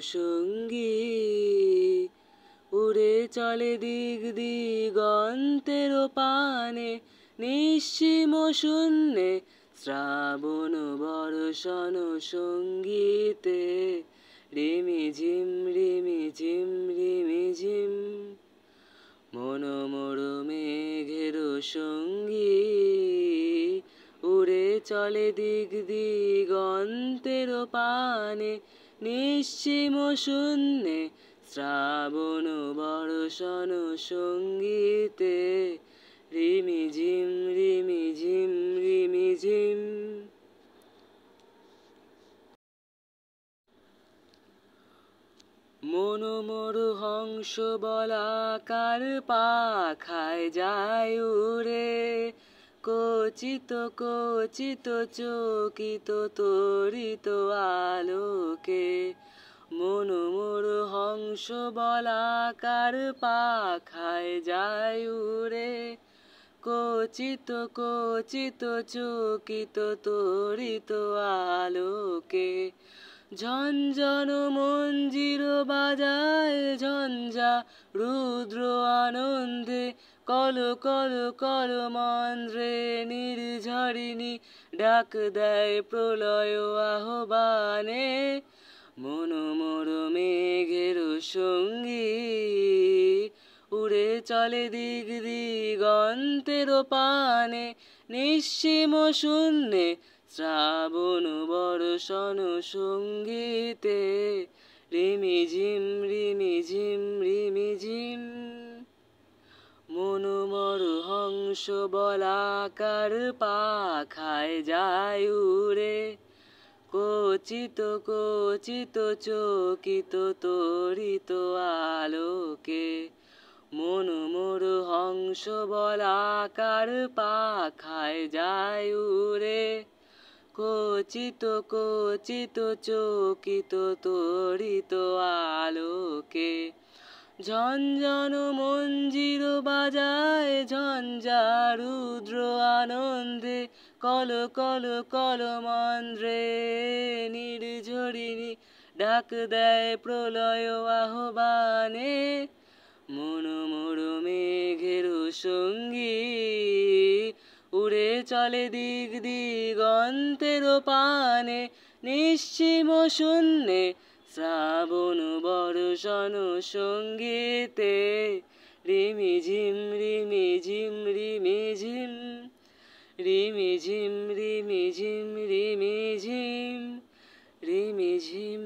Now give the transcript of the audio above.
সঙ্গী উড়ে চলে দিগ দিগন্তের পানে নিঃসীম শূন্যে শ্রাবণ বর্ষণ সঙ্গীতে রিমিঝিম রিমিঝিম রিমিঝিম মন মোর মেঘের সঙ্গী উড়ে চলে দিগ দিগন্তের পানে নিঃসীম শূন্যে শ্রাবণ বর্ষণ সঙ্গীতে রিমিঝিম রিমিঝিম রিমিঝিম মন মোর হংস বলাকার পাখায় যায় উড়ে কচিত কচিত চকিত তরিত আলোকে মন মোর হংস বলাকার পাখায় যায় উড়ে কচিত কচিত চকিত তরিত আলোকে ঝঞ্ঝন মঞ্জির বাজায় ঝঞ্ঝা রুদ্র আনন্দে কল কল কল মন্দ্রে নির্ঝরিণী ডাক দেয় প্রলয় আহ্বানে মন মোর মেঘের সঙ্গী উড়ে চলে দিগ দিগন্তের পানে নিঃসীম শূন্যে শ্রাবণ বর্ষণ সঙ্গীতে রিমিঝিম রিমিঝিম রিমিঝিম মন মোর হংস বলাকার পাখায় যায় উড়ে কচিত কচিত চকিত তরিত আলোকে মন মোর হংস বলাকার পাখায় যায় উড়ে কচিত কচিত চকিত তরিত আলোকে ঝঞ্ঝন মঞ্জির বাজায় ঝঞ্ঝা রুদ্র আনন্দে কল কল কল মন্দ্রে নির্ঝরিণী ডাক দেয় প্রলয় আহ্বানে মন মোর মেঘের সঙ্গী উড়ে চলে দিগ দিগন্তের পানে নিঃসীম শূন্যে শ্রাবণ বর্ষণ সঙ্গীতে রিমিঝিম রিমিঝিম রিমিঝিম রিমিঝিম রিমিঝিম রিমিঝিম রিমিঝিম